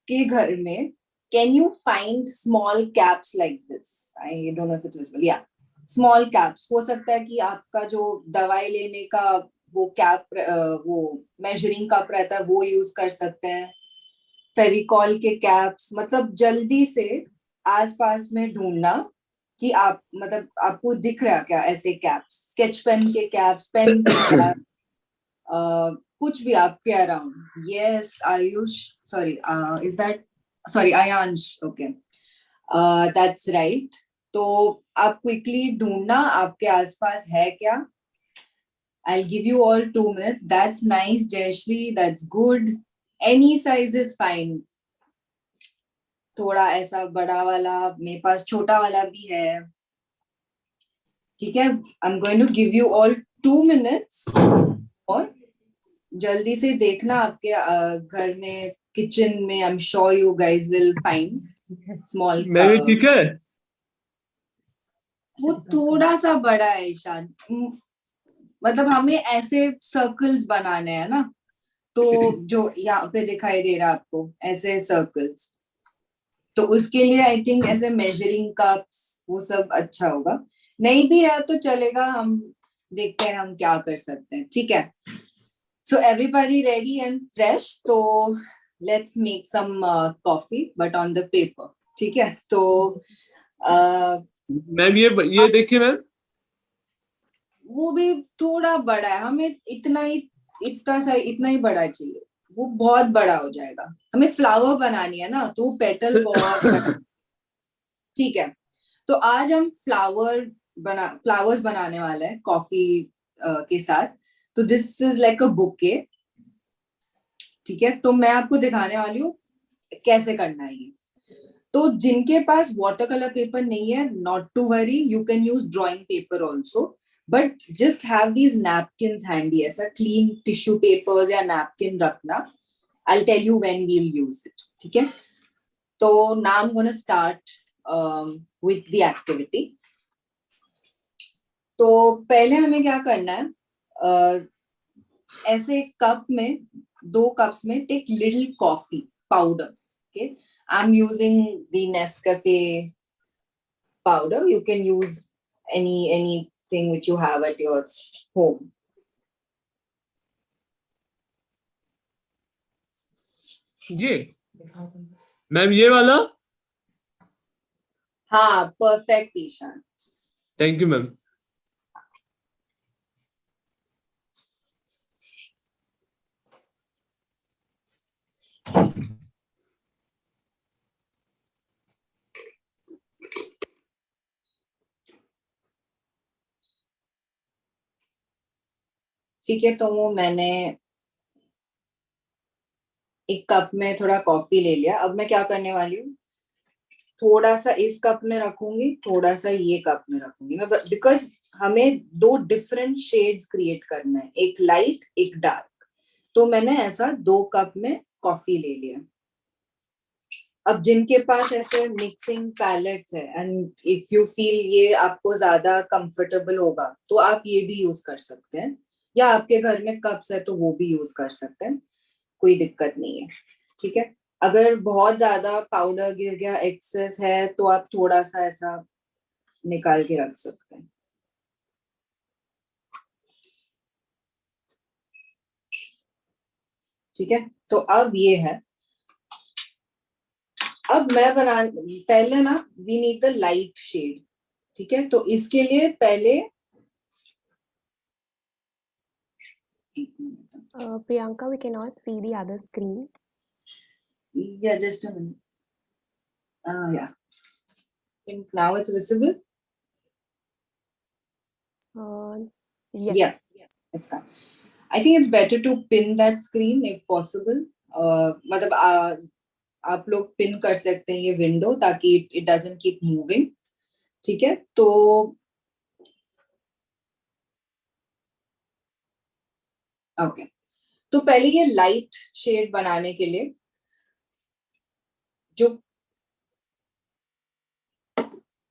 आपके घर में can you find small caps like this? I don't know if it's visible, या small caps. हो सकता है कि आपका जो दवाई लेने का वो कैप, वो मेजरिंग कप रहता है, वो यूज कर सकते हैं। फेविकॉल के कैप्स, मतलब जल्दी से आसपास में ढूंढना कि आप, मतलब आपको दिख रहा क्या ऐसे कैप्स, स्केच पेन के कैप्स, पेन के कैप्स, कुछ भी आपके around. Yes Ayush, sorry, is that, sorry Aayansh, okay, that's right. तो आप क्विकली ढूंढना आपके आसपास है क्या। I'll give you all 2 minutes. That's nice, Jayashri. That's good. Any size is fine. थोड़ा ऐसा बड़ा वाला, मेरे पास छोटा वाला भी है। ठीक है, I am going to give you all 2 minutes और जल्दी से देखना आपके घर में, किचन में। I am sure you guys will find small. मैं भी ठीक है। वो थोड़ा सा बड़ा है ईशान, मतलब हमें ऐसे सर्कल्स बनाने हैं ना, तो जो यहाँ पे दिखाई दे रहा है आपको ऐसे सर्कल्स, तो उसके लिए आई थिंक ऐसे मेजरिंग कप्स वो सब अच्छा होगा। नहीं भी है तो चलेगा, हम देखते हैं हम क्या कर सकते हैं। ठीक है, so everybody ready and fresh, तो let's make some coffee but on the paper. ठीक है, तो मैम ये देखिए मैम, वो भी थोड़ा बड़ा है, हमें इतना ही बड़ा चाहिए, वो बहुत बड़ा हो जाएगा। हमें फ्लावर बनानी है ना, तो पेटल बहुत बड़ा। ठीक है, तो आज हम फ्लावर्स बनाने वाले हैं कॉफी के साथ। तो this is like a bouquet. ठीक है, तो मैं आपको दिखाने वाली हूँ कैसे करना है ये। तो जिनके पास वाटर कलर पेपर नहीं है, not to worry, you can use drawing paper also, but just have these napkin handy. ऐसा क्लीन टिश्यू पेपर्स या नैपकिन रखना। I tell you when we will use it. ठीक है, तो now I am gonna start with the activity. तो पहले हमें क्या करना है, ऐसे कप में, 2 कप्स में take little coffee powder. Okay, I am using the Nescafe powder. You can use anything which you have at your home. ये मैम ये वाला। हाँ, perfect Ishaan. Thank you ma'am. ठीक है, तो वो मैंने एक कप में थोड़ा कॉफी ले लिया। अब मैं क्या करने वाली हूँ, थोड़ा सा इस कप में रखूंगी, थोड़ा सा ये कप में रखूंगी मैं, बिकॉज हमें 2 डिफरेंट शेड्स क्रिएट करना है, एक लाइट एक डार्क। तो मैंने ऐसा 2 कप में कॉफी ले लिया। अब जिनके पास ऐसे मिक्सिंग पैलेट्स है एंड इफ यू फील ये आपको ज्यादा कंफर्टेबल होगा, तो आप ये भी यूज कर सकते हैं, या आपके घर में कप्स है तो वो भी यूज कर सकते हैं, कोई दिक्कत नहीं है। ठीक है, अगर बहुत ज्यादा पाउडर गिर गया, एक्सेस है, तो आप थोड़ा सा ऐसा निकाल के रख सकते हैं। ठीक है, तो अब ये है। अब मैं पहले ना, we need the light shade. ठीक है, तो इसके लिए पहले Priyanka, we cannot see the other screen. Yeah, just a minute. Yeah. think now it's visible. Yes. Yes, it's done. I think it's better to pin that screen if possible. मतलब आप लोग pin कर सकते हैं ये window, ताकि it doesn't keep moving. ठीक है, तो ओके, तो पहले ये लाइट शेड बनाने के लिए जो,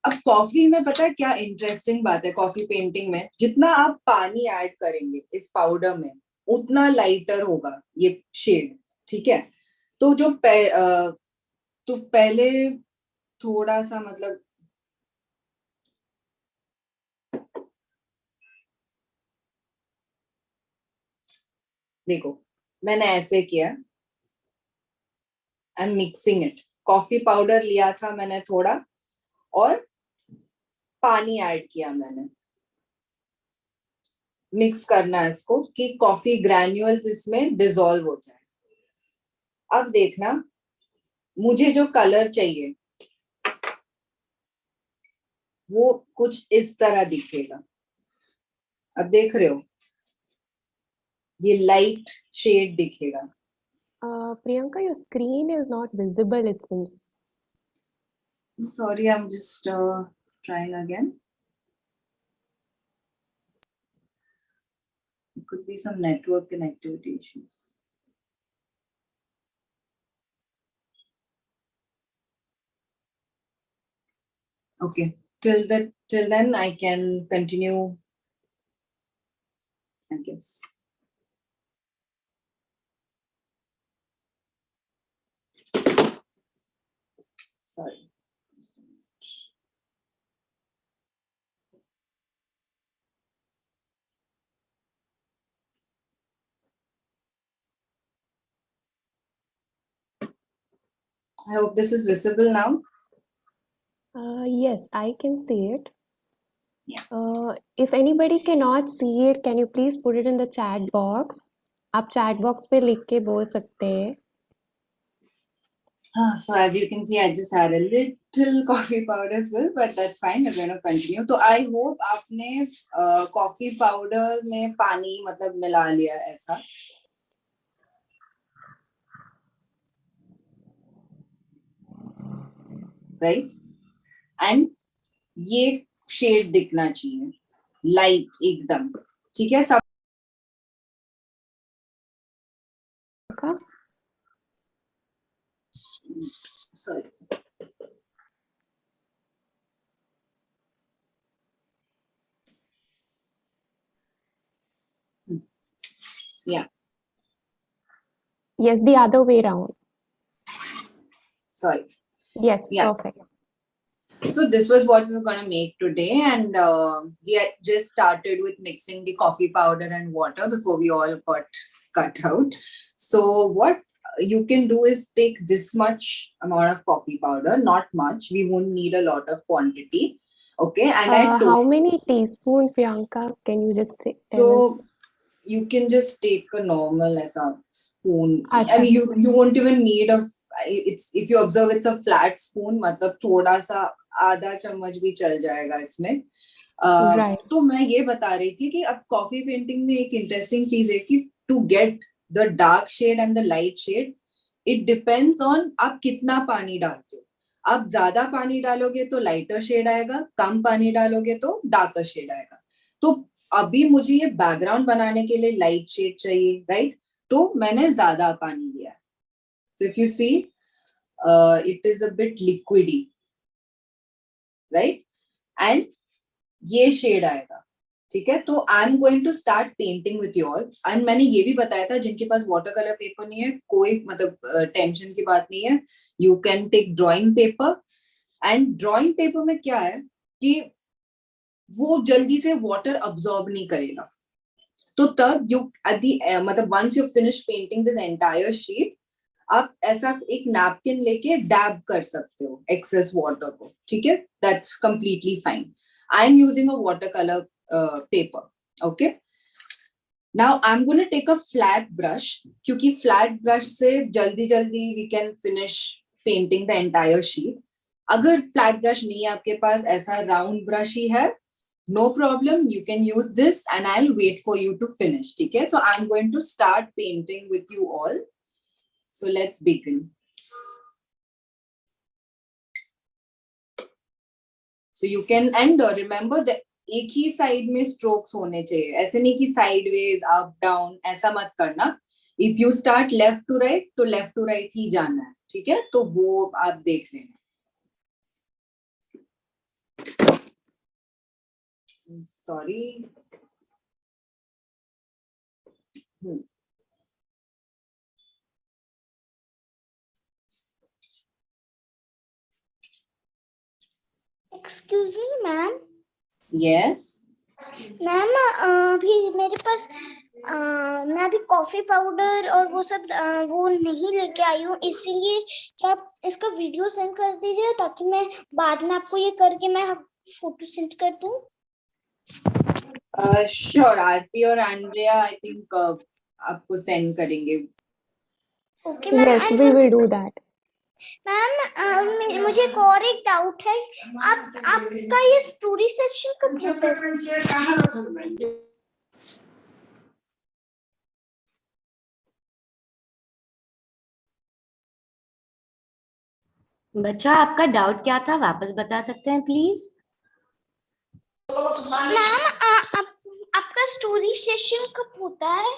अब कॉफी में पता है क्या इंटरेस्टिंग बात है, कॉफी पेंटिंग में जितना आप पानी ऐड करेंगे इस पाउडर में, उतना लाइटर होगा ये शेड। ठीक है, तो जो तो पहले थोड़ा सा मतलब देखो मैंने ऐसे किया, I am mixing it. Coffee powder लिया था मैंने थोड़ा और पानी ऐड किया मैंने। मिक्स करना है इसको कि कॉफी ग्रैन्यूल्स इसमें डिसॉल्व हो जाए। अब देखना मुझे जो कलर चाहिए वो कुछ इस तरह दिखेगा। अब देख रहे हो ये लाइट शेड दिखेगा। Priyanka, your screen is not visible, it seems. Sorry, I'm just trying again. It could be some network connectivity issues. Okay, till then I can continue, I guess. Sorry. I hope this is visible now. Yes, I can see it. Yeah. If anybody cannot see it, can you please put it in the chat box? आप chat box पे लिख के बोल सकते हैं. So as you can see, I just had a little coffee powder as well, but that's fine. We're going to continue. So I hope आपने coffee powder में पानी मतलब मिला लिया ऐसा. Right? And ये शेड दिखना चाहिए लाइट एकदम. ठीक है सब. Sorry. Yeah. Yes, the other way around. Sorry. Yes, Yeah. perfect. So this was what we were going to make today, and we had just started with mixing the coffee powder and water before we all got cut out. So what you can do is take this much amount of coffee powder, not much. We won't need a lot of quantity. Okay, and How many teaspoon, Priyanka? Can you just say? So you can just take a normal as a spoon. I Acha. mean, you won't even need a. It's if you observe, it's a flat spoon. मतलब थोड़ा सा आधा चम्मच भी चल जाएगा इसमें. Right. तो मैं ये बता रही थी कि अब कॉफी पेंटिंग में एक इंटरेस्टिंग चीज है कि to get the dark shade and the light shade, it depends on आप कितना पानी डालते हो. आप ज्यादा पानी डालोगे तो लाइटर शेड आएगा, कम पानी डालोगे तो डार्कर शेड आएगा. तो अभी मुझे ये बैकग्राउंड बनाने के लिए लाइट शेड चाहिए, राइट? तो मैंने ज्यादा पानी लिया. So if you see it is a bit liquidy, right? And ये शेड आएगा. ठीक है, तो I am going to start painting with you all. And मैंने ये भी बताया था जिनके पास वाटर कलर पेपर नहीं है, कोई मतलब टेंशन की बात नहीं है. You can take drawing paper. And drawing paper में क्या है कि वो जल्दी से वाटर अब्सॉर्ब नहीं करेगा. तो तब यू मतलब once you finish painting this entire sheet, आप ऐसा एक नैपकिन लेके डैब कर सकते हो एक्सेस वाटर को. ठीक है, that's completely fine. I am using a water colour paper. Okay, now I am gonna take a flat brush, क्योंकि फ्लैट ब्रश से जल्दी जल्दी we can finish painting the entire sheet. अगर फ्लैट ब्रश नहीं है आपके पास, ऐसा राउंड ब्रश ही है, no problem, you can use this and I'll wait for you to finish. Okay, so I'm going to start painting with you all. So let's begin. So you can, and remember that एक ही side में strokes होने चाहिए. ऐसे नहीं कि sideways up down, ऐसा मत करना. If you start left to right तो लेफ्ट टू राइट ही जाना है. ठीक है, तो वो आप देख लेना. Sorry. Excuse me ma'am. Yes. Ma'am अभी मेरे पास मैं अभी कॉफी पाउडर और वो सब वो नहीं लेके आई हूँ, इसीलिए क्या आप इसका वीडियो सेंड कर दीजिए ताकि मैं बाद में आपको ये करके मैं फोटो सेंड कर दूँ। Sure. आरती और एंड्रिया आई थिंक आपको सेंड करेंगे. Okay ma'am. Yes, we will do that. Ma'am मुझे एक और एक डाउट है, आपका ये स्टोरी सेशन कब होता है? बच्चा आपका डाउट क्या था, वापस बता सकते हैं प्लीज? मैम आपका स्टोरी सेशन कब होता है?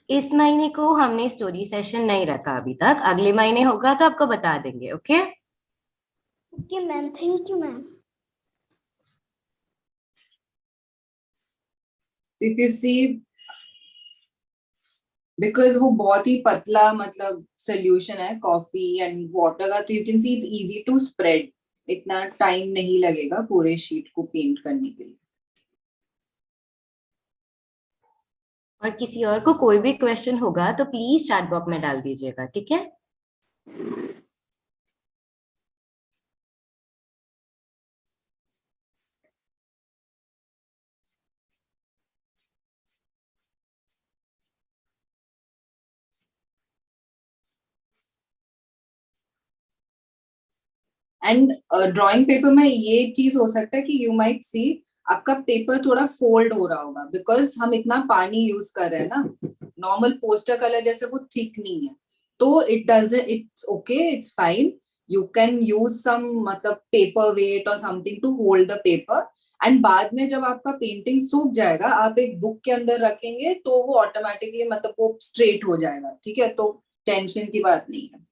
इस महीने को हमने स्टोरी सेशन नहीं रखा अभी तक, अगले महीने होगा तो आपको बता देंगे. Okay okay ma'am, thank you ma'am. If you see, because वो बहुत ही पतला मतलब सोल्यूशन है कॉफी एंड वाटर का, तो you can see it's easy to spread. इतना टाइम नहीं लगेगा पूरे शीट को पेंट करने के लिए. और किसी और को कोई भी क्वेश्चन होगा तो प्लीज चैट बॉक्स में डाल दीजिएगा, ठीक है? एंड ड्राइंग पेपर में ये चीज हो सकता है कि यू माइट सी आपका पेपर थोड़ा फोल्ड हो रहा होगा, बिकॉज हम इतना पानी यूज कर रहे हैं ना. नॉर्मल पोस्टर कलर जैसे वो थिक नहीं है, तो it's okay, it's fine. You can use some मतलब पेपर वेट और something to hold the paper. And बाद में जब आपका पेंटिंग सूख जाएगा, आप एक बुक के अंदर रखेंगे तो वो ऑटोमेटिकली मतलब वो स्ट्रेट हो जाएगा. ठीक है, तो टेंशन की बात नहीं है.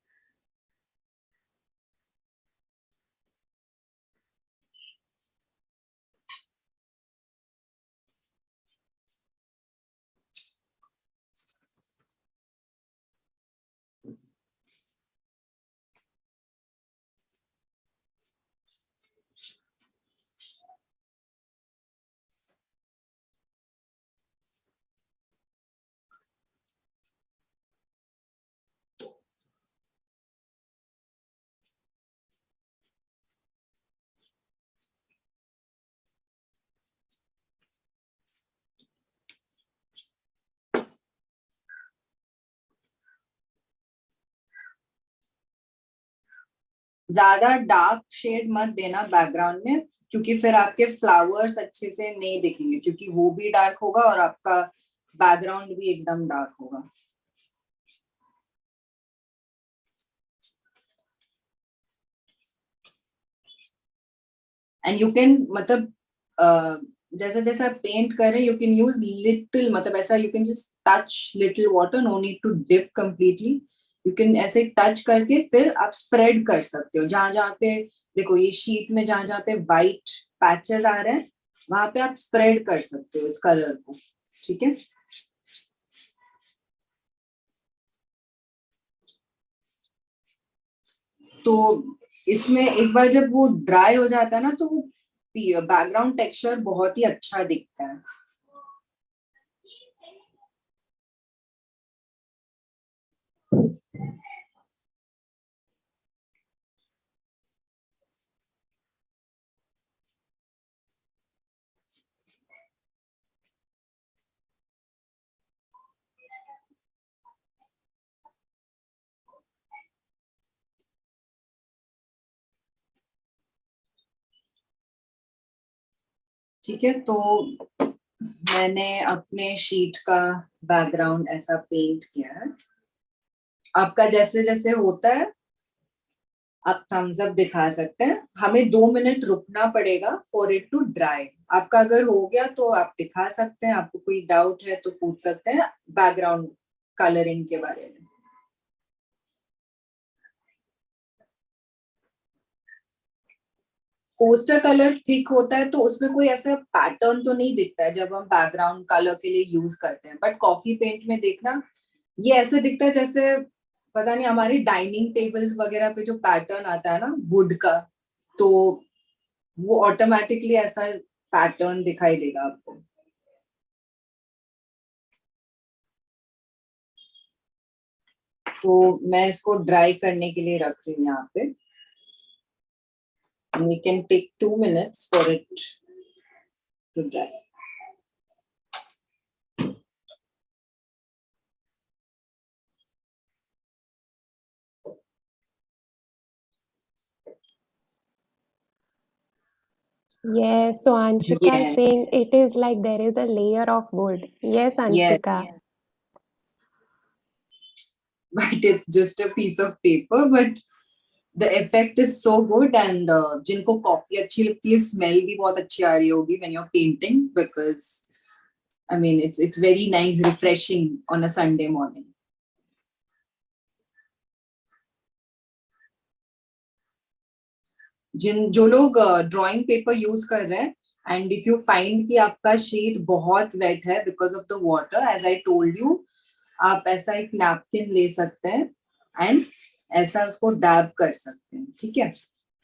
ज्यादा डार्क शेड मत देना बैकग्राउंड में, क्योंकि फिर आपके फ्लावर्स अच्छे से नहीं दिखेंगे, क्योंकि वो भी डार्क होगा और आपका बैकग्राउंड भी एकदम डार्क होगा. एंड यू कैन मतलब जैसा जैसा पेंट कर रहे हैं, यू कैन यूज लिटिल, मतलब ऐसा you can just touch little water, no need to dip completely. You can ऐसे टच करके फिर आप स्प्रेड कर सकते हो. जहां जहां पे देखो ये शीट में जहां जहां पे वाइट पैचेस आ रहे हैं, वहां पे आप स्प्रेड कर सकते हो इस कलर को. ठीक है, तो इसमें एक बार जब वो ड्राई हो जाता है ना, तो बैकग्राउंड टेक्सचर बहुत ही अच्छा दिखता है. ठीक है, तो मैंने अपने शीट का बैकग्राउंड ऐसा पेंट किया है. आपका जैसे जैसे होता है आप थम्स अप दिखा सकते हैं. हमें 2 मिनट रुकना पड़ेगा फॉर इट टू ड्राई. आपका अगर हो गया तो आप दिखा सकते हैं. आपको कोई डाउट है तो पूछ सकते हैं बैकग्राउंड कलरिंग के बारे में. पोस्टर कलर थिक होता है तो उसमें कोई ऐसा पैटर्न तो नहीं दिखता है जब हम बैकग्राउंड कलर के लिए यूज करते हैं. बट कॉफी पेंट में देखना, ये ऐसे दिखता है जैसे पता नहीं हमारे डाइनिंग टेबल्स वगैरह पे जो पैटर्न आता है ना वुड का, तो वो ऑटोमेटिकली ऐसा पैटर्न दिखाई देगा आपको। तो मैं इसको ड्राई करने के लिए रख रही हूँ यहाँ पे। We can take 2 minutes for it to dry. Yes, so Anshika Yeah. is saying it is like there is a layer of wood. Yes, Anshika. But it's just a piece of paper, but the effect is so good, and जिनको coffee अच्छी लगती है, smell भी बहुत अच्छी आ रही होगी when you're painting, because I mean it's very nice, refreshing on a Sunday morning. जो लोग ड्राइंग पेपर यूज कर रहे हैं, एंड इफ यू फाइंड कि आपका शीट बहुत वेट है because of the water, as I told you, आप ऐसा एक नैपकिन ले सकते हैं एंड ऐसा उसको डैब कर सकते हैं, ठीक है।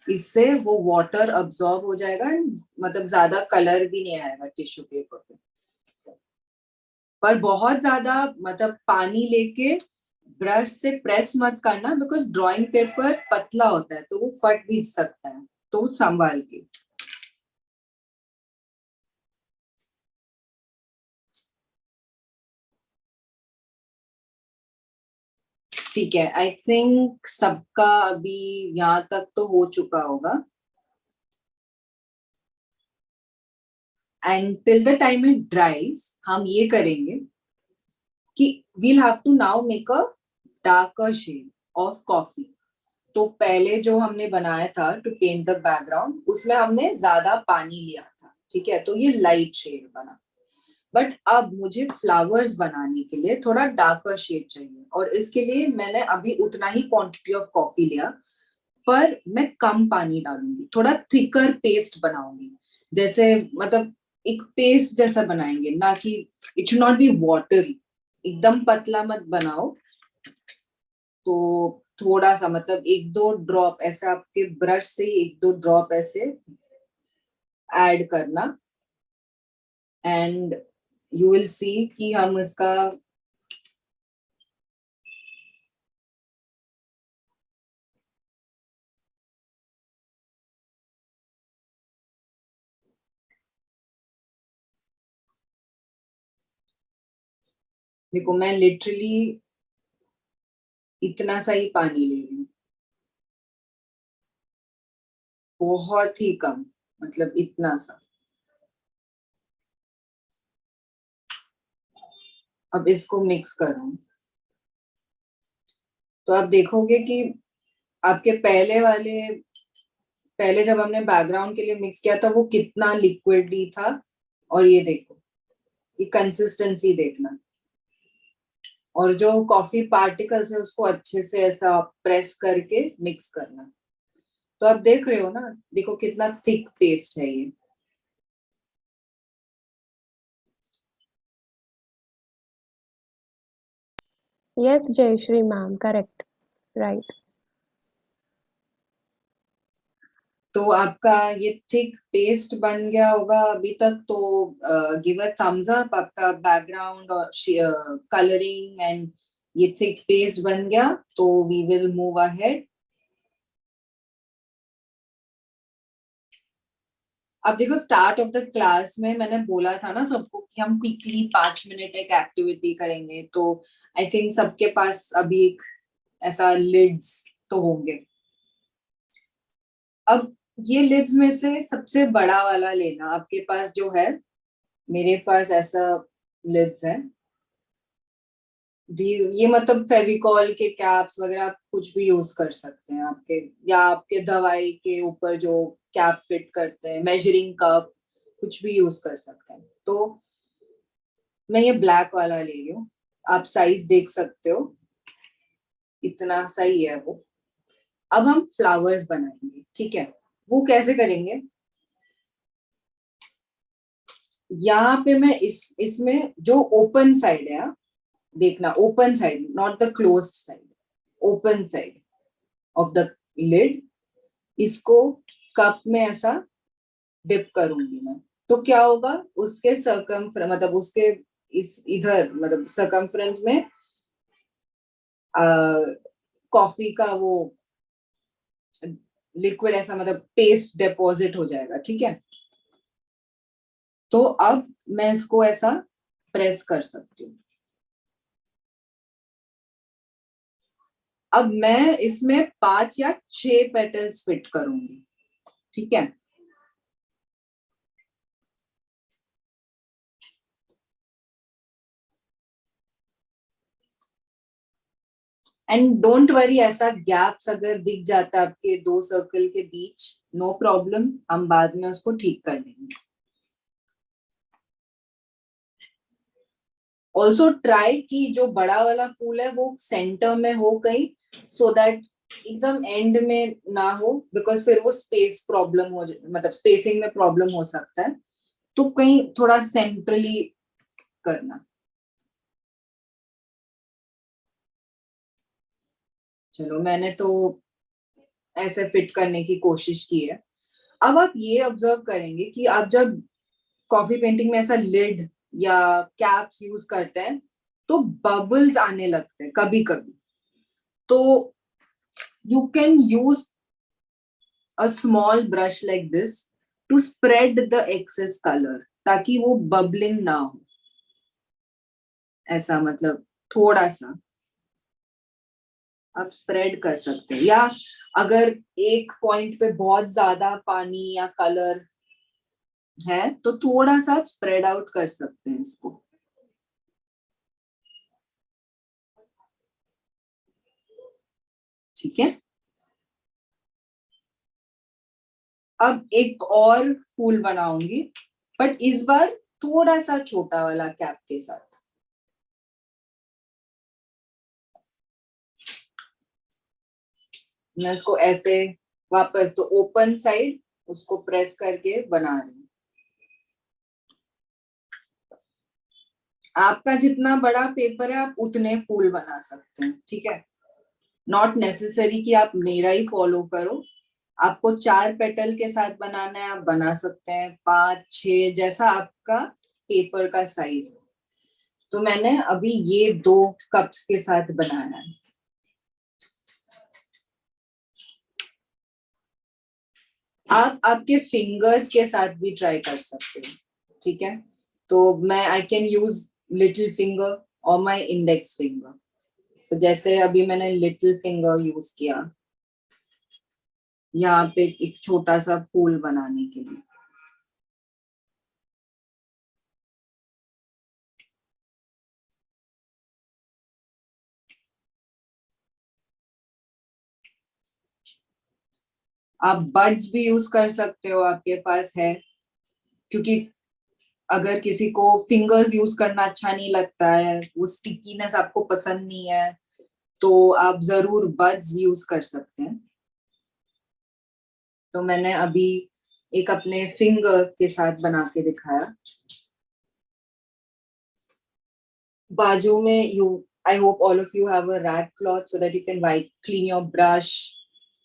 इससे वो वाटर अब्सॉर्ब हो जाएगा, मतलब ज्यादा कलर भी नहीं आएगा टिश्यू पेपर पे। पर बहुत ज्यादा मतलब पानी लेके ब्रश से प्रेस मत करना, बिकॉज ड्राइंग पेपर पतला होता है तो वो फट भी सकता है, तो संभाल के। ठीक है, आई थिंक सबका अभी यहाँ तक तो हो चुका होगा, and till the time it dries हम ये करेंगे कि we'll have to now make a darker shade of coffee. तो पहले जो हमने बनाया था टू पेंट द बैकग्राउंड, उसमें हमने ज्यादा पानी लिया था, ठीक है, तो ये लाइट शेड बना। बट अब मुझे फ्लावर्स बनाने के लिए थोड़ा डार्कर शेड चाहिए, और इसके लिए मैंने अभी उतना ही क्वांटिटी ऑफ कॉफी लिया, पर मैं कम पानी डालूंगी, थोड़ा थिकर पेस्ट बनाऊंगी। जैसे मतलब एक पेस्ट जैसा बनाएंगे, ना कि it should not be watery, एकदम पतला मत बनाओ। तो थोड़ा सा मतलब 1-2 ड्रॉप ऐसे आपके ब्रश से 1-2 ड्रॉप ऐसे ऐड करना, एंड यू विल सी कि हम इसका देखो, मैं लिटरली इतना सा ही पानी ले रही हूँ, बहुत ही कम, मतलब इतना सा। अब इसको मिक्स करूँ तो आप देखोगे कि आपके पहले जब हमने बैकग्राउंड के लिए मिक्स किया था वो कितना लिक्विडी था, और ये देखो, ये कंसिस्टेंसी देखना, और जो कॉफी पार्टिकल्स है उसको अच्छे से ऐसा प्रेस करके मिक्स करना। तो आप देख रहे हो ना, देखो कितना थिक पेस्ट है ये। Yes, Jayashree ma'am, correct. Right. तो आपका ये थिक पेस्ट बन गया होगा अभी तक, तो गिव अ थम्स अप। आपका बैकग्राउंड और कलरिंग एंड ये थिक पेस्ट बन गया, तो वी विल मूव अहेड। अब देखो, स्टार्ट ऑफ द क्लास में मैंने बोला था ना सबको कि हम क्विकली 5 मिनट एक एक्टिविटी करेंगे, तो आई थिंक सबके पास अभी एक ऐसा लिड्स तो होंगे। अब ये लिड्स में से सबसे बड़ा वाला लेना, आपके पास जो है, मेरे पास ऐसा लिड्स है। ये मतलब फेविकॉल के कैप्स वगैरह आप कुछ भी यूज कर सकते हैं आपके, या आपके दवाई के ऊपर जो कैप फिट करते हैं, मेजरिंग कप, कुछ भी यूज कर सकते हैं। तो मैं ये ब्लैक वाला ले रही हूँ, आप साइज देख सकते हो, इतना सही है वो। अब हम फ्लावर्स बनाएंगे, ठीक है। वो कैसे करेंगे, यहाँ पे मैं इसमें जो ओपन साइड है, देखना open side, not the closed side, open side of the lid, इसको कप में ऐसा डिप करूंगी मैं, तो क्या होगा, उसके मतलब उसके इस इधर मतलब सर्कमफ्रेंस में कॉफी का वो लिक्विड ऐसा मतलब पेस्ट डिपॉजिट हो जाएगा, ठीक है। तो अब मैं इसको ऐसा प्रेस कर सकती हूँ। अब मैं इसमें 5 या 6 पेटल्स फिट करूंगी, ठीक है। एंड डोंट वरी, ऐसा गैप्स अगर दिख जाता है आपके 2 सर्कल के बीच, नो प्रॉब्लम, हम बाद में उसको ठीक कर लेंगे। ऑल्सो ट्राई कि जो बड़ा वाला फूल है वो सेंटर में हो कहीं, सो दैट एकदम एंड में ना हो, बिकॉज फिर वो स्पेस प्रॉब्लम हो मतलब स्पेसिंग में प्रॉब्लम हो सकता है, तो कहीं थोड़ा सेंट्रली करना। चलो, मैंने तो ऐसे फिट करने की कोशिश की है। अब आप ये ऑब्जर्व करेंगे कि आप जब कॉफी पेंटिंग में ऐसा लिड या कैप्स यूज करते हैं तो बबल्स आने लगते हैं कभी कभी, तो you can use a small brush like this to spread the excess colour, ताकि वो बबलिंग ना हो, ऐसा मतलब थोड़ा सा आप स्प्रेड कर सकते हैं। या अगर एक पॉइंट पे बहुत ज्यादा पानी या कलर है तो थोड़ा सा आप स्प्रेड आउट कर सकते हैं इसको, ठीक है। अब एक और फूल बनाऊंगी, बट इस बार थोड़ा सा छोटा वाला कैप के साथ। मैं इसको ऐसे वापस तो ओपन साइड उसको प्रेस करके बना रही हूँ। आपका जितना बड़ा पेपर है आप उतने फूल बना सकते हैं, ठीक है। नॉट नेसेसरी कि आप मेरा ही फॉलो करो, आपको 4 पेटल के साथ बनाना है आप बना सकते हैं, 5 6 जैसा आपका पेपर का साइज। तो मैंने अभी ये 2 कप्स के साथ बनाया है। आप आपके फिंगर्स के साथ भी ट्राई कर सकते हो, ठीक है। तो मैं I can use little finger और माय इंडेक्स फिंगर। तो जैसे अभी मैंने लिटिल फिंगर यूज किया यहाँ पे एक छोटा सा फूल बनाने के लिए। आप बड्स भी यूज कर सकते हो, आपके पास है, क्योंकि अगर किसी को फिंगर्स यूज करना अच्छा नहीं लगता है, वो स्टिकीनेस आपको पसंद नहीं है, तो आप जरूर बड्स यूज कर सकते हैं। तो मैंने अभी एक अपने फिंगर के साथ बना के दिखाया। बाजू में I hope all of you have a rag cloth so that you can clean your brush,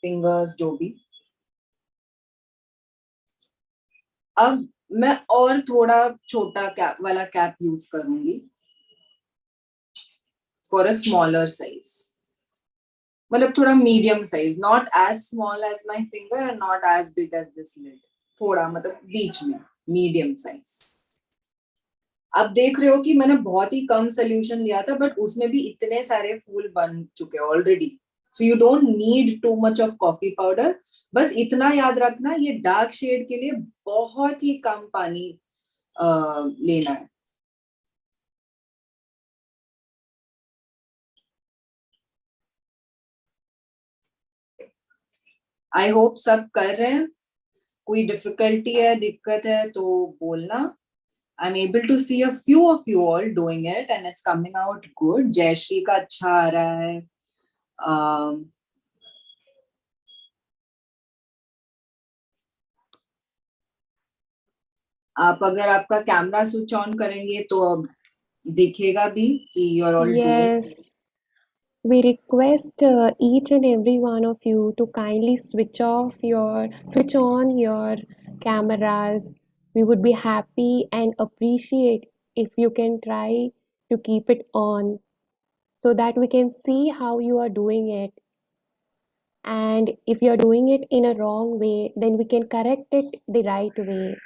fingers, जो भी। अब मैं और थोड़ा छोटा कैप वाला कैप यूज करूंगी फॉर अ स्मॉलर साइज, मतलब थोड़ा medium size, not as small as my finger and not as big as this lid, थोड़ा मतलब बीच में मीडियम साइज। आप देख रहे हो कि मैंने बहुत ही कम सोल्यूशन लिया था, बट उसमें भी इतने सारे फूल बन चुके already. So you don't need too much of coffee powder, बस इतना याद रखना ये डार्क शेड के लिए बहुत ही कम पानी लेना है। आई होप सब कर रहे हैं। कोई डिफिकल्टी है, दिक्कत है तो बोलना। I'm able to see a few of you all doing it and it's coming out good. Jayashree का अच्छा आ रहा है। आप अगर आपका कैमरा स्विच ऑन करेंगे तो अब दिखेगा भी कि you are all doing. Yes, We request each and every one of you to kindly switch on your cameras. We would be happy and appreciate if you can try to keep it on so that we can see how you are doing it. And if you're doing it in a wrong way, then we can correct it the right way.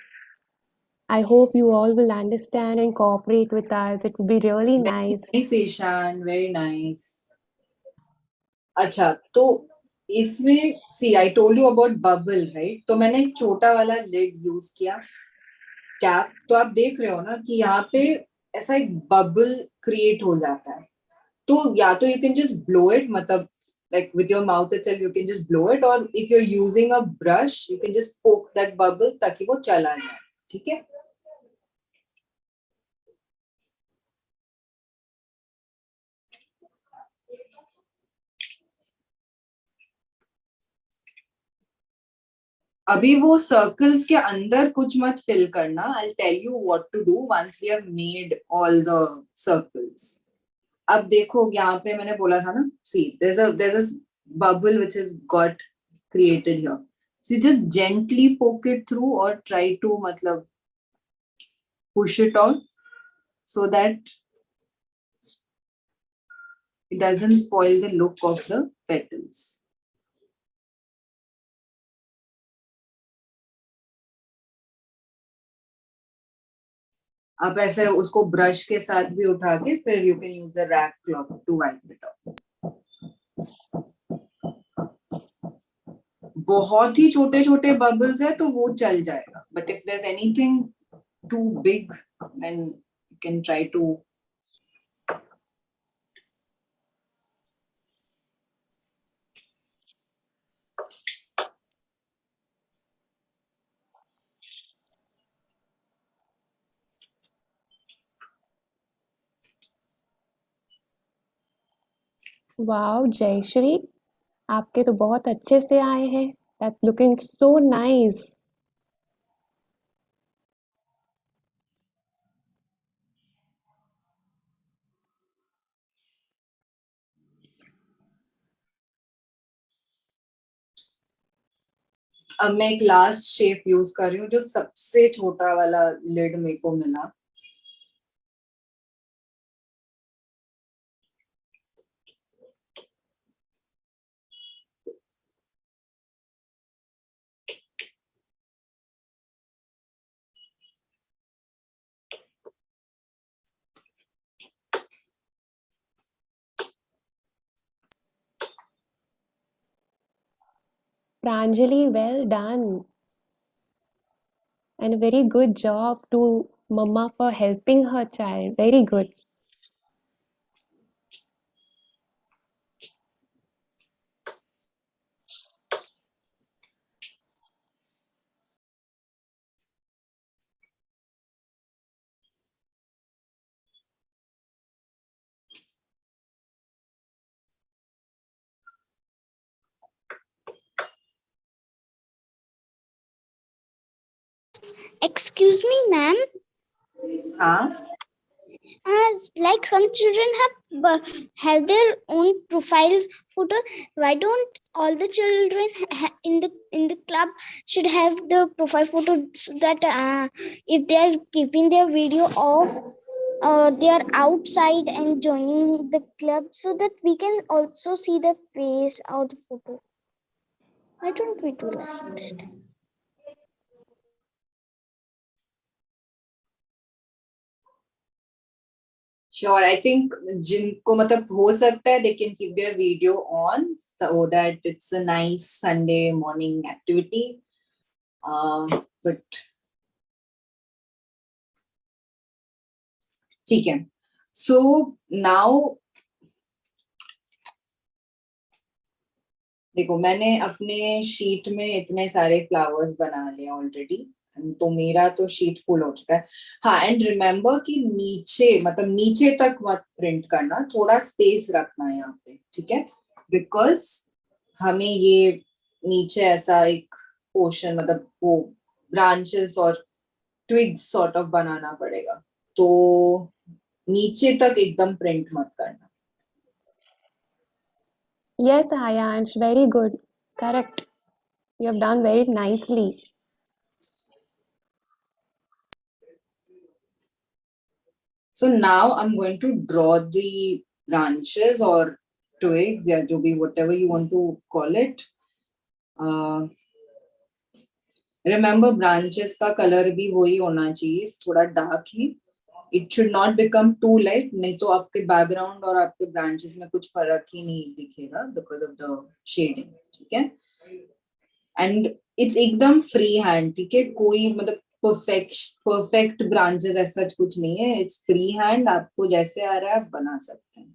I hope you all will understand and cooperate with us. It would be really nice. Nice, Ishan, very nice. अच्छा, तो इसमें see I told you about bubble, right? तो मैंने एक छोटा वाला lid use किया, cap. तो आप देख रहे हो ना कि यहाँ पे ऐसा एक बबल क्रिएट हो जाता है। तो या तो you can just blow it, मतलब like with your mouth itself you can just blow it, or if you're using a brush you can just poke that bubble ताकि वो चला जाए, ठीक है? अभी वो सर्कल्स के अंदर कुछ मत फिल करना। I'll tell you what to do once we have made all the circles. अब देखो यहाँ पे मैंने बोला था ना, see there's a bubble which has got created here. So you just gently poke it through or try to मतलब push it out so that it doesn't spoil the look of the petals. आप ऐसे उसको brush के साथ भी उठा के फिर you can use the rag cloth to wipe it off. बहुत ही छोटे छोटे बबल्स है तो वो चल जाएगा, but if there is anything too big then you can try to. Wow Jayashree, आपके तो बहुत अच्छे से आए हैं। That's looking so nice. अब मैं एक लास्ट शेप यूज कर रही हूँ जो सबसे छोटा वाला लिड मेरे को मिला। Pranjali, well done. And a very good job to Mama for helping her child. Very good. Excuse me, ma'am. हाँ, Like some children have their own profile photo. Why don't all the children in the club should have the profile photo, so that if they are keeping their video off or they are outside and joining the club, so that we can also see the face or the photo? Why don't we do like that? Sure. I think जिनको मतलब हो सकता है they can keep their video on so that it's a nice Sunday morning activity. But ठीक है, so now देखो मैंने अपने शीट में इतने सारे फ्लावर्स बना लिए ऑलरेडी, तो मेरा तो शीट फुल हो चुका है। हाँ, एंड रिमेम्बर कि नीचे मतलब नीचे तक मत प्रिंट करना, थोड़ा स्पेस रखना यहाँ पे, ठीक है? बिकॉज हमें ये नीचे ऐसा एक पोर्शन मतलब वो ब्रांचेस और ट्विग्स सॉर्ट ऑफ बनाना पड़ेगा, तो नीचे तक एकदम प्रिंट मत करना। Yes, Ayansh, very good. Correct. You have done very nicely. So now I'm going to draw the branches or twigs, yeah, jo bhi, whatever you want to call it. Remember, branches का color भी वही होना चाहिए, थोड़ा dark he. It should not become too light, नहीं तो आपके background और आपके branches में कुछ फर्क ही नहीं दिखेगा because of the shading, ठीक है? And it's एकदम free hand, ठीक है? कोई मतलब perfect branches ऐसा कुछ नहीं है. It's free hand, आपको जैसे आ रहा है आप बना सकते हैं.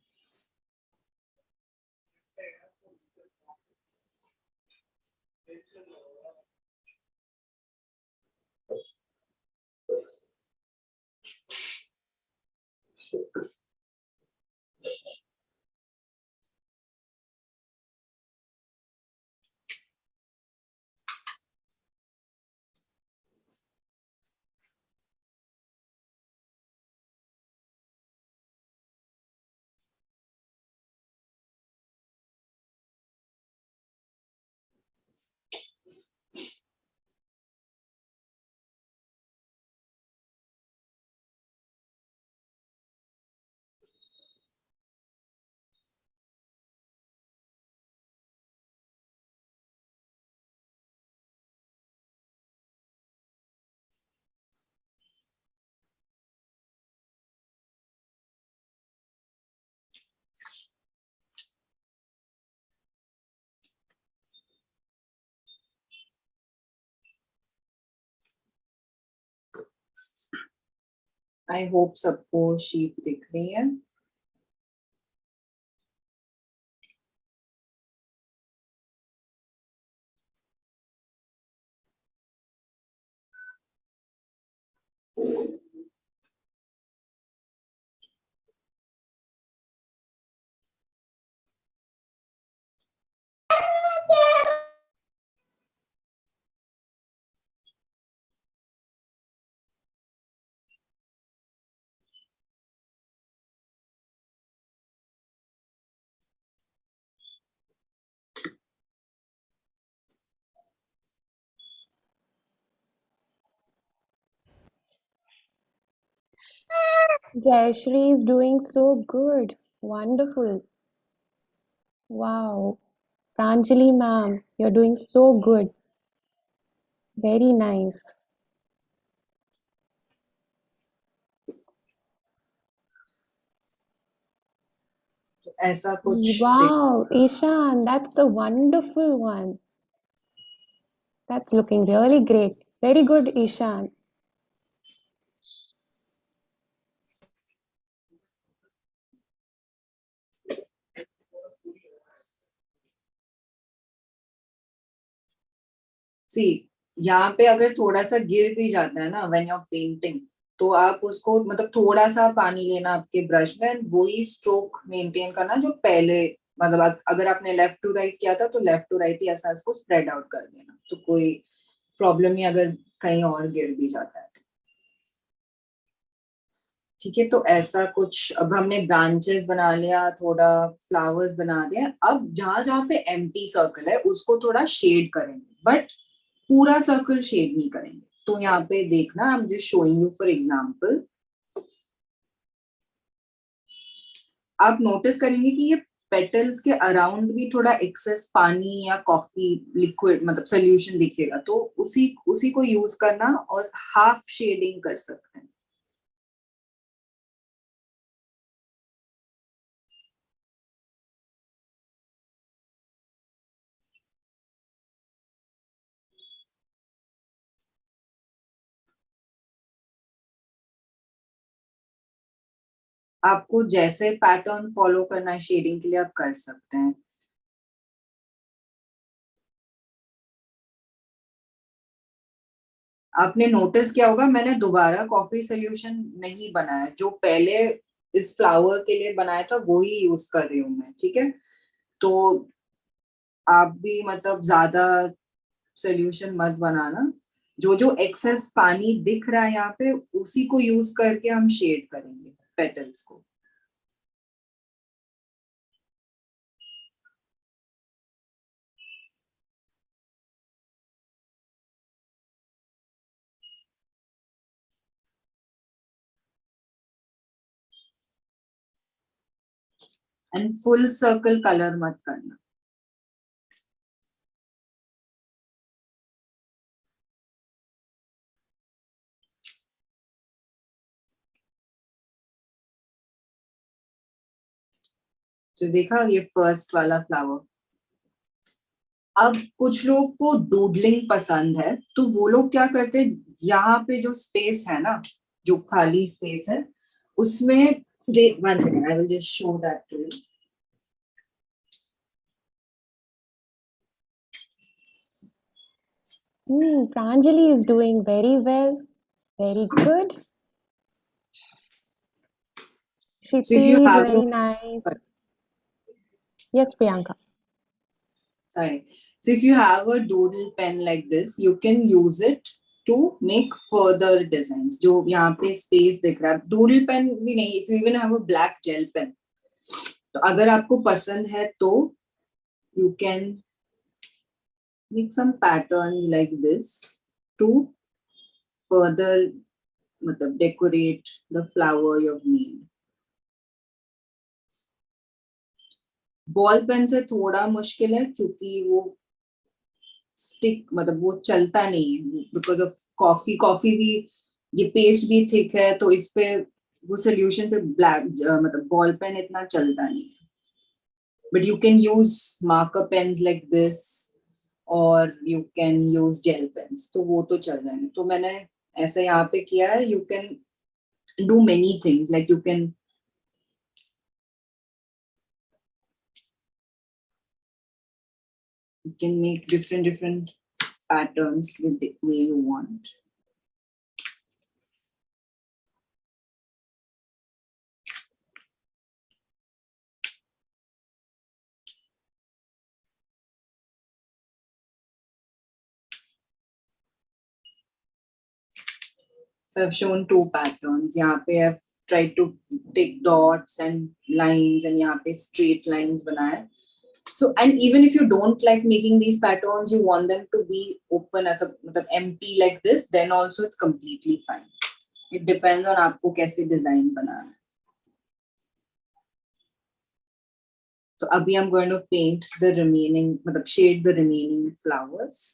I hope सबको sheet दिख रही है. Jayashree is doing so good. Wonderful. Wow. Pranjali ma'am, you're doing so good. Very nice. ऐसा कुछ Wow, Ishan, that's a wonderful one. That's looking really great. Very good, Ishan. सी यहाँ पे अगर थोड़ा सा गिर भी जाता है ना व्हेन यू आर पेंटिंग, तो आप उसको मतलब थोड़ा सा पानी लेना आपके ब्रश में, वही स्ट्रोक मेंटेन करना जो पहले, मतलब अगर आपने लेफ्ट टू राइट किया था तो लेफ्ट टू राइट ही ऐसा इसको स्प्रेड आउट कर देना, तो कोई प्रॉब्लम नहीं अगर कहीं और गिर भी जाता है. ठीक है, तो ऐसा कुछ अब हमने ब्रांचेस बना लिया, थोड़ा फ्लावर्स बना दिया. अब जहां जहां पे एम्प्टी सर्कल है उसको थोड़ा शेड करेंगे, बट पूरा सर्कल शेड नहीं करेंगे. तो यहाँ पे देखना, I am just showing you for example. आप नोटिस करेंगे कि ये पेटल्स के अराउंड भी थोड़ा एक्सेस पानी या कॉफी लिक्विड मतलब सोल्यूशन दिखेगा, तो उसी को यूज करना और हाफ शेडिंग कर सकते हैं. आपको जैसे पैटर्न फॉलो करना है शेडिंग के लिए आप कर सकते हैं. आपने नोटिस किया होगा मैंने दोबारा कॉफी सोल्यूशन नहीं बनाया, जो पहले इस फ्लावर के लिए बनाया था वही यूज कर रही हूँ मैं. ठीक है, तो आप भी मतलब ज्यादा सोल्यूशन मत बनाना. जो जो एक्सेस पानी दिख रहा है यहाँ पे उसी को यूज करके हम शेड करेंगे पेटल्स को. and full circle color mat karna. तो देखा ये फर्स्ट वाला फ्लावर. अब कुछ लोग को डूडलिंग पसंद है, तो वो लोग क्या करते हैं, यहाँ पे जो स्पेस है ना, जो खाली स्पेस है, उसमें दे one second, I will just show that to you. Pranjali is doing very well. Very good. So if Shiti you is have very nice. Yes, Priyanka. sorry. So if you have a doodle pen like this, you can use it to make further designs. जो यहाँ पे space दिख रहा है, doodle pen भी नहीं, if you even have a black gel pen, तो अगर आपको पसंद है तो you can make some patterns like this to further मतलब decorate the flower you've made. Ball pen से थोड़ा मुश्किल है क्योंकि वो स्टिक मतलब वो चलता नहीं है बिकॉज ऑफ कॉफी भी ये पेस्ट भी थिक है, तो इस पे वो सोल्यूशन पे ब्लैक मतलब बॉल पेन इतना चलता नहीं है. But you can use marker pens like this और you can use gel pens, तो वो तो चल जाएंगे. तो मैंने ऐसा यहाँ पे किया है. You can do many things like you can make different patterns with the way you want. So I've shown two patterns. यहाँ पे I've tried to take dots and lines and यहाँ पे straight lines बनाए. So and even if you don't like making these patterns, you want them to be open as a मतलब empty like this, then also it's completely fine. It depends on आपको कैसे design बनाना है. So अभी I'm going to paint the remaining मतलब shade the remaining flowers.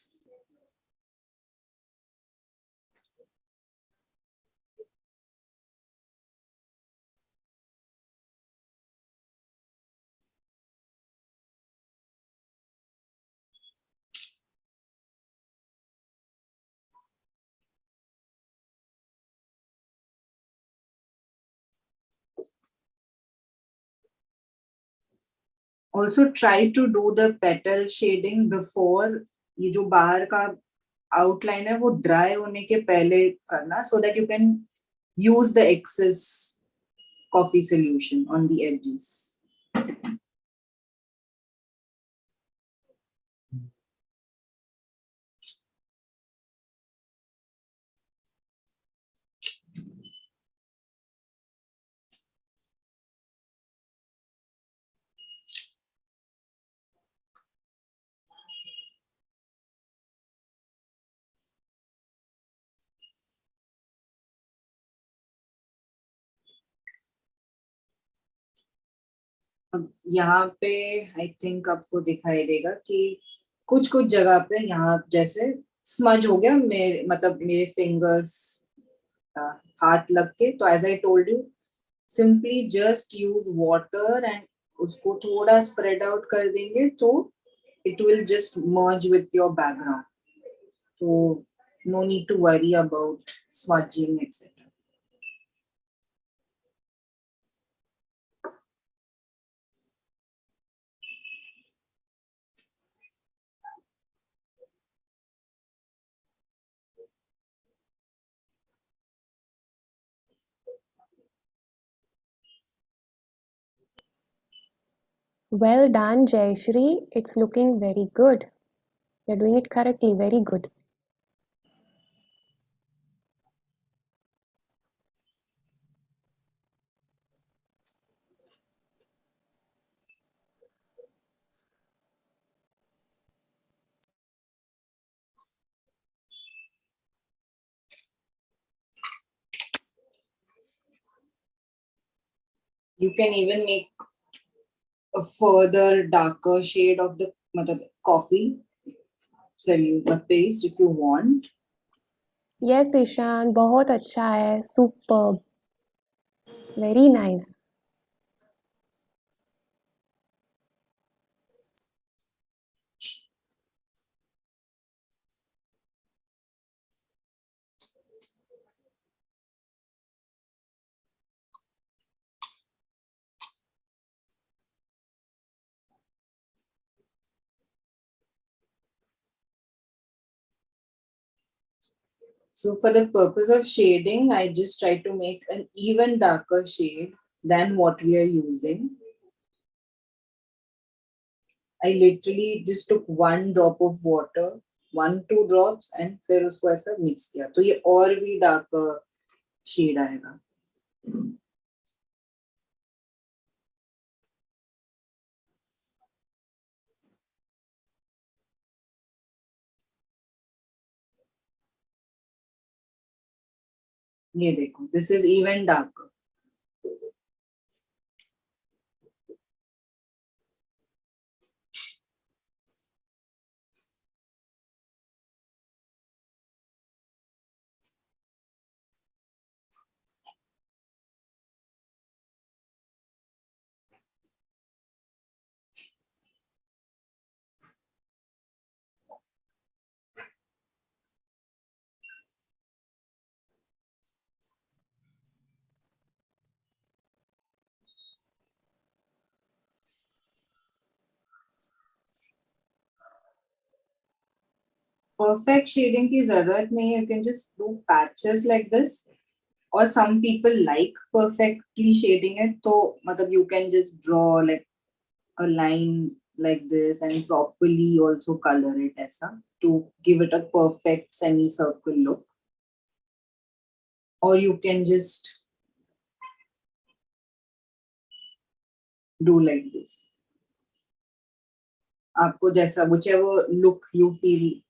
Also try to do the petal shading before ये जो बाहर का outline है वो dry होने के पहले करना, so that you can use the excess coffee solution on the edges. अब यहाँ पे आई थिंक आपको दिखाई देगा कि कुछ कुछ जगह पे यहाँ जैसे स्मज हो गया, मेरे मतलब मेरे फिंगर्स हाथ लग के. तो as I told you, simply just use water and उसको थोड़ा स्प्रेड आउट कर देंगे तो it will just merge with your background. तो no need to worry about smudging etc. Well done, Jayashree. It's looking very good. You're doing it correctly. Very good. You can even make a further darker shade of the coffee paste if you want. Yes, Ishan, बहुत अच्छा है. Superb. Very nice. So for the purpose of shading, I just try to make an even darker shade than what we are using. I literally just took 1 drop of water, 1-2 drops, and फिर उसको ऐसा mix किया. तो ये और भी darker shade आएगा. ये देखो, this is even darker. Perfect shading की जरूरत नहीं है. You can just do patches like this. Or some people like perfectly shading it. So you can just draw like a line like this and properly also color it ऐसा to give it a perfect semicircle look. Or you can just do like this. आपको जैसा whichever look you feel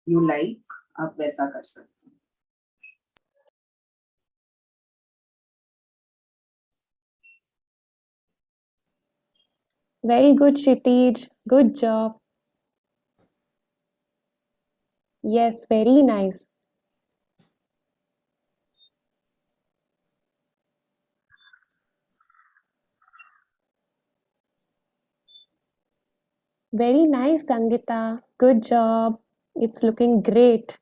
you like, आप वैसा कर सकते हैं. Very good, Kshitij. Good job. Yes, very nice. Very nice, Sangeeta. Good job. It's looking great.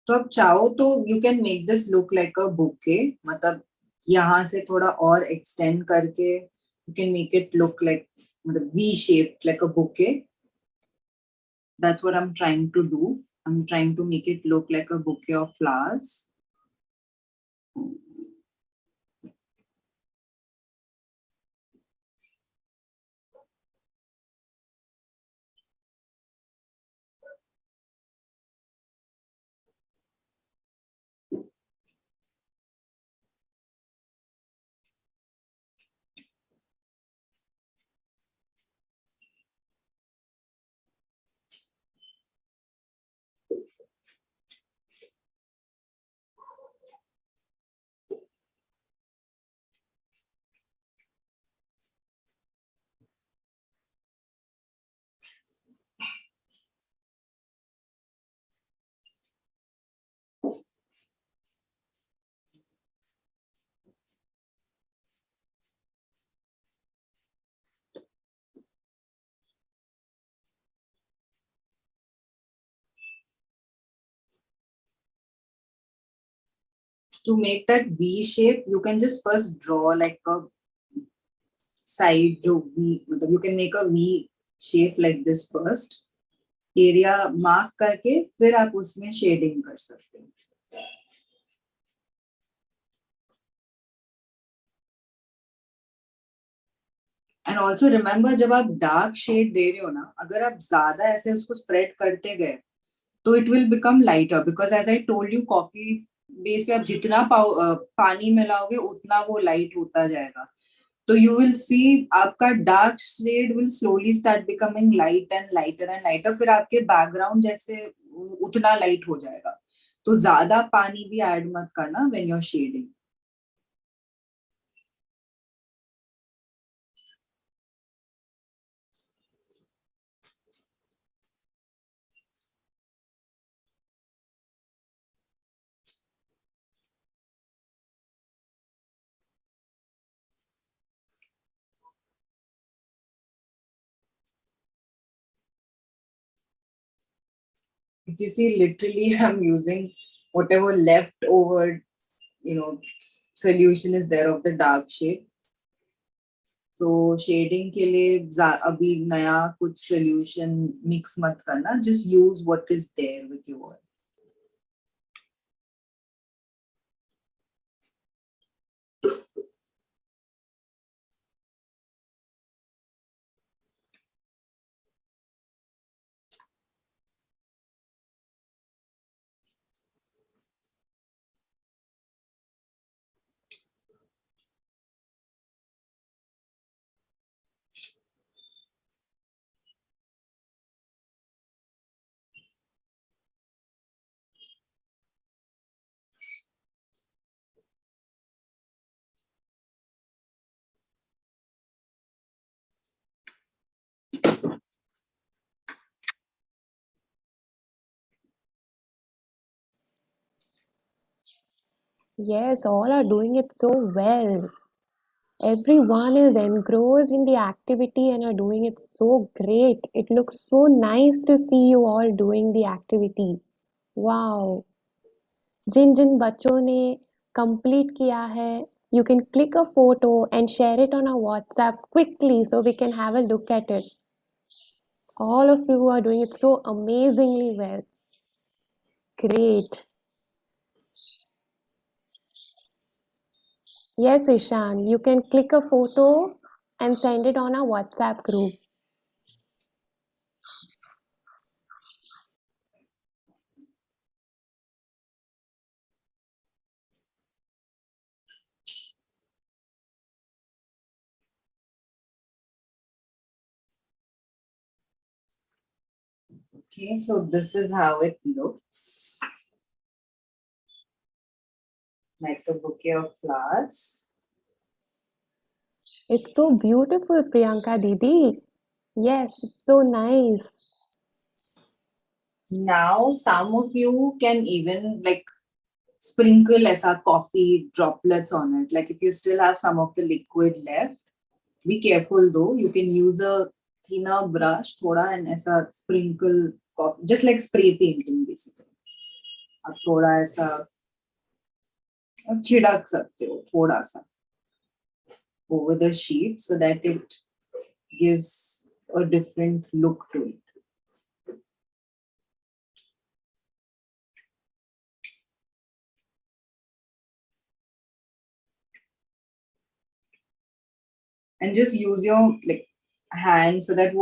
तो अब चाहो तो you can make this look like a bouquet. मतलब यहाँ से थोड़ा और extend करके you can make it look like V shaped like a bouquet. That's what I'm trying to do. I'm trying to make it look like a bouquet of flowers. to make that V shape, you can just first draw like a side जो V, मतलब you can make a V shape like this first. Area mark करके फिर आप उसमें shading कर सकते हो. And also remember जब आप dark shade दे रहे हो ना, अगर आप ज्यादा ऐसे उसको spread करते गए, तो it will become lighter because as I told you, coffee base पे आप जितना पानी मिलाओगे उतना वो light होता जाएगा. तो you will see आपका dark shade will slowly start becoming light and lighter and lighter. फिर आपके background जैसे उतना light हो जाएगा. तो ज्यादा पानी भी add मत करना when you're shading. If you see, literally I'm using whatever leftover, solution is there of the dark shade. So shading के लिए अभी नया कुछ solution mix मत करना, just use what is there with your. Yes, all are doing it so well. Everyone is engrossed in the activity and are doing it so great. It looks so nice to see you all doing the activity. Wow. जिन जिन बच्चों ने complete किया है, you can click a photo and share it on our WhatsApp quickly so we can have a look at it. All of you are doing it so amazingly well. Great. Yes, Ishan, you can click a photo and send it on our WhatsApp group. Okay, so this is how it looks. Like a bouquet of flowers. It's so beautiful, Priyanka Didi. Yes, it's so nice. Now some of you can even like sprinkle ऐसा coffee droplets on it. Like if you still have some of the liquid left, be careful though. You can use a thinner brush थोड़ा and ऐसा sprinkle coffee, just like spray painting basically. आप थोड़ा ऐसा छिड़क सकते हो थोड़ा सा over the sheet so that it gives a different look to it. And just use your like hand so that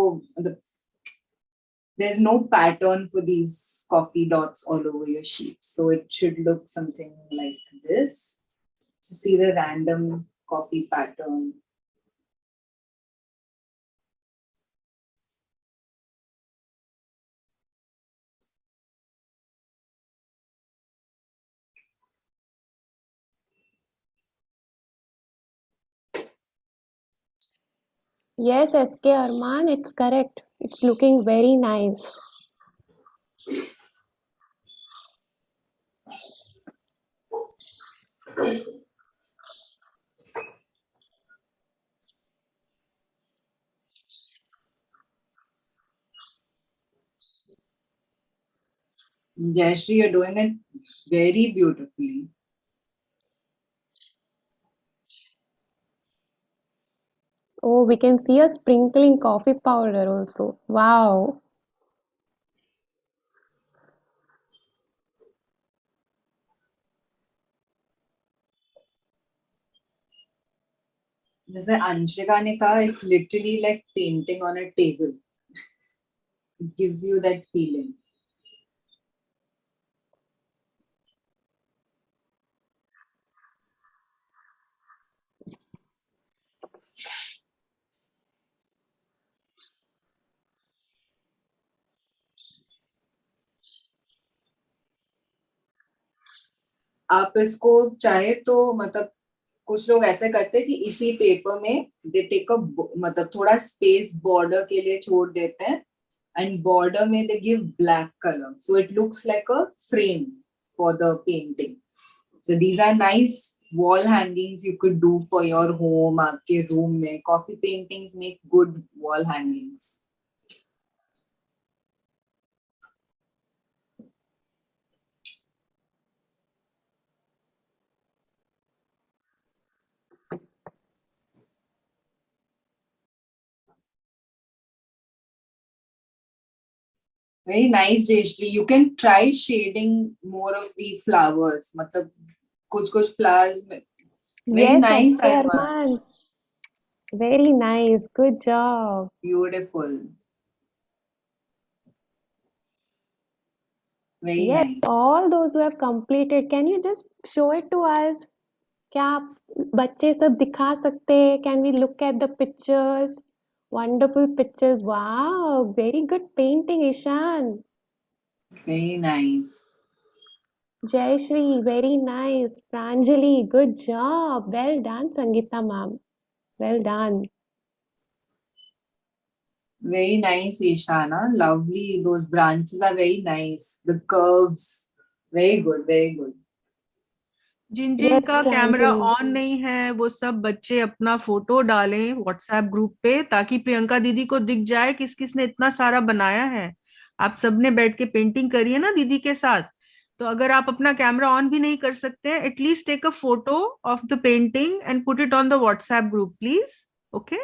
there's no pattern for these coffee dots all over your sheet. So it should look something like this. To see the random coffee pattern. Yes, SK Arman, it's correct. It's looking very nice. Jayashree, you're doing it very beautifully. Oh, we can see a sprinkling coffee powder also. Wow. जैसे अंशिका ने कहा, it's literally like painting on a table. It gives you that feeling. आप इसको चाहे तो मतलब कुछ लोग ऐसे करते हैं कि इसी पेपर में दे टेक अ मतलब थोड़ा स्पेस बॉर्डर के लिए छोड़ देते हैं एंड बॉर्डर में they give black colour so it looks like a frame for the painting. So these are nice wall hangings you could do for your home. आपके room में coffee paintings make good wall hangings. Very nice, Jayashree. You can try shading more of the flowers. मतलब कुछ flowers में. Very Yes, nice, SK Arman. Arman. Very nice. Good job. Beautiful. Very Yes, nice. all those who have completed, can you just show it to us? क्या आप बच्चे सब दिखा सकते हैं? Can we look at the pictures? Wonderful pictures. Wow, very good painting, Ishan. Very nice. Jayashree, very nice. Pranjali, good job. Well done, Sangeeta ma'am. Well done. Very nice, Ishana. Lovely. Those branches are very nice. The curves. Very good. Very good. Jin Jin Yes, का camera Pranjali. On नहीं है वो सब बच्चे अपना photo डालें WhatsApp group पे ताकि प्रियंका दीदी को दिख जाए किस किस ने इतना सारा बनाया है. आप सबने बैठ के पेंटिंग करिए ना दीदी के साथ. तो अगर आप अपना कैमरा ऑन भी नहीं कर सकते at least take a photo of the painting and put it on the WhatsApp group please. Okay.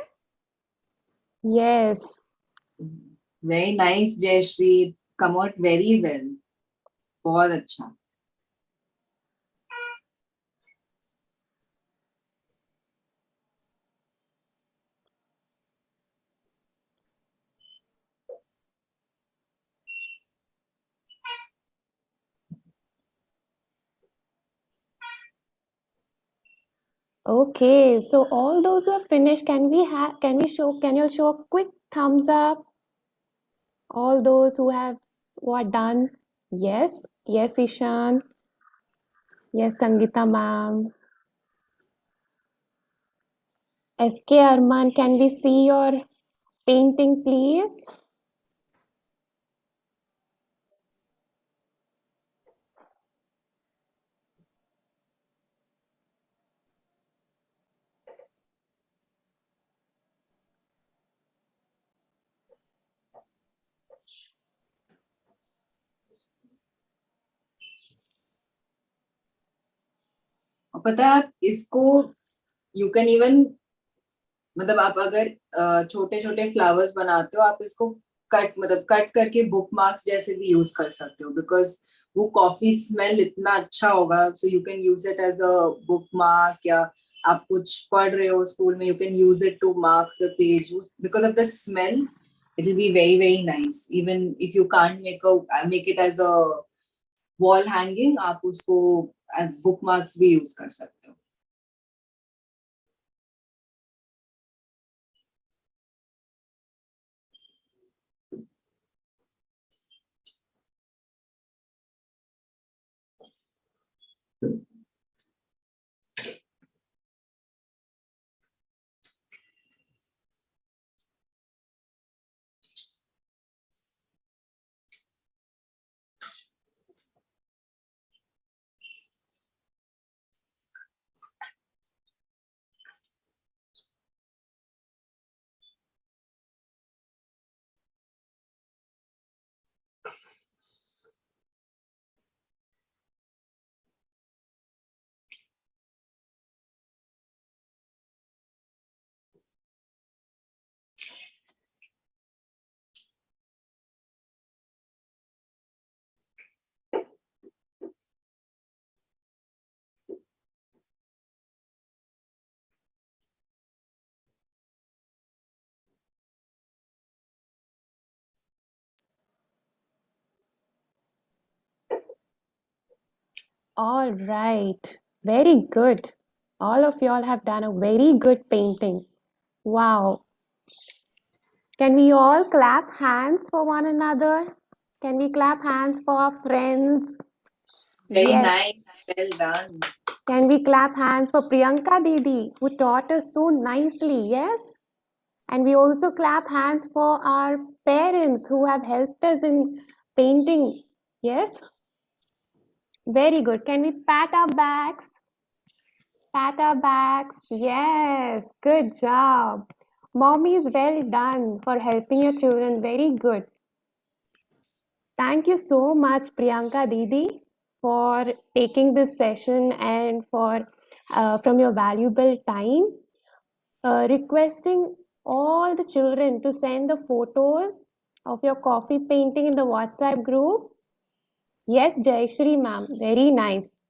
Yes. Very nice, Jayashree. It's come out very well. बहुत अच्छा. Okay, so all those who have finished, can you show a quick thumbs up? All those who are done. Yes, yes, Ishan. Yes, Sangeeta ma'am. SK Arman, can we see your painting, please? और पता है आप इसको you can even मतलब आप अगर छोटे छोटे फ्लावर्स बनाते हो आप इसको कट करके बुक मार्क्स जैसे भी यूज कर सकते हो बिकॉज वो कॉफी स्मेल इतना अच्छा होगा so you can use it as a bookmark या आप कुछ पढ़ रहे हो स्कूल में you can use it to mark the page because of the smell it will be very very nice even if you can't make it as a wall hanging आप उसको as bookmarks भी use कर सकते हो. All right. Very good. All of y'all have done a very good painting. Wow. Can we all clap hands for one another? Can we clap hands for our friends? Very Yes. nice. Well done. Can we clap hands for Priyanka Didi, who taught us so nicely? Yes. And we also clap hands for our parents who have helped us in painting. Yes. Very good. Can we pat our backs? Pat our backs. Yes. Good job. Mommies, well done for helping your children. Very good. Thank you so much, Priyanka Didi, for taking this session and for from your valuable time. Requesting all the children to send the photos of your coffee painting in the WhatsApp group. Yes, Jayashree ma'am, very nice.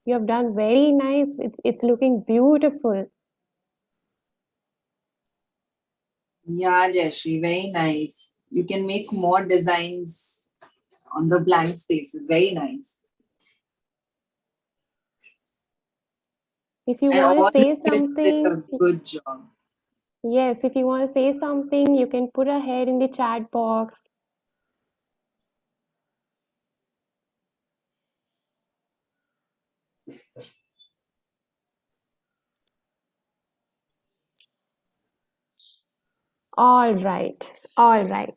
You have done very nice. It's looking beautiful. Yeah, Jayashree, very nice. You can make more designs on the blank spaces. Very nice. If you And want all to say you did something, a good job. yes, if you want to say something, you can put a head in the chat box. All right, all right.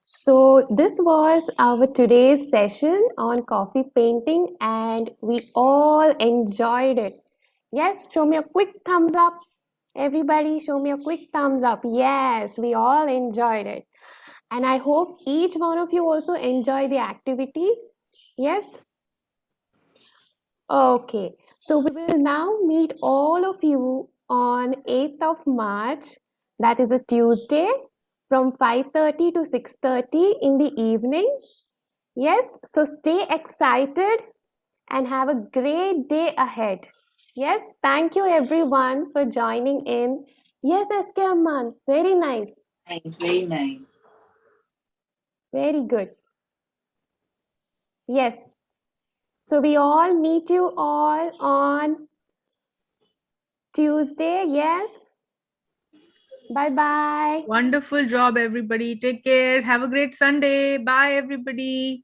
So this was our today's session on coffee painting and we all enjoyed it. Yes, show me a quick thumbs up. Everybody show me a quick thumbs up. Yes, we all enjoyed it. And I hope each one of you also enjoy the activity. Yes? Okay. So we will now meet all of you on 8th of March. That is a Tuesday from 5:30 to 6:30 in the evening. Yes, so stay excited and have a great day ahead. Yes, thank you everyone for joining in. Yes, SK Amman, very nice, Nice, very nice. very good. Yes, so we all meet you all on Tuesday. Yes, bye bye. Wonderful job, everybody. Take care. Have a great Sunday. Bye, everybody.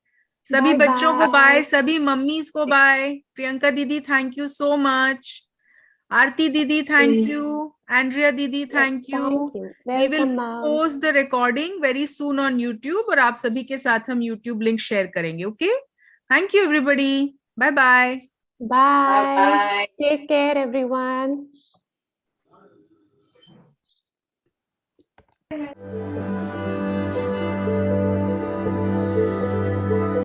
सभी Bye बच्चों को bye. Bye, सभी mummies को bye. Priyanka दीदी, thank you so much. Aarti didi, thank you. Andrea didi, Yes, thank you. thank you. We will Welcome, ma'am. post the recording very soon on YouTube और आप सभी के साथ हम YouTube link share करेंगे. Okay? Thank you, everybody. Bye bye. Bye. Bye-bye. Take care, everyone.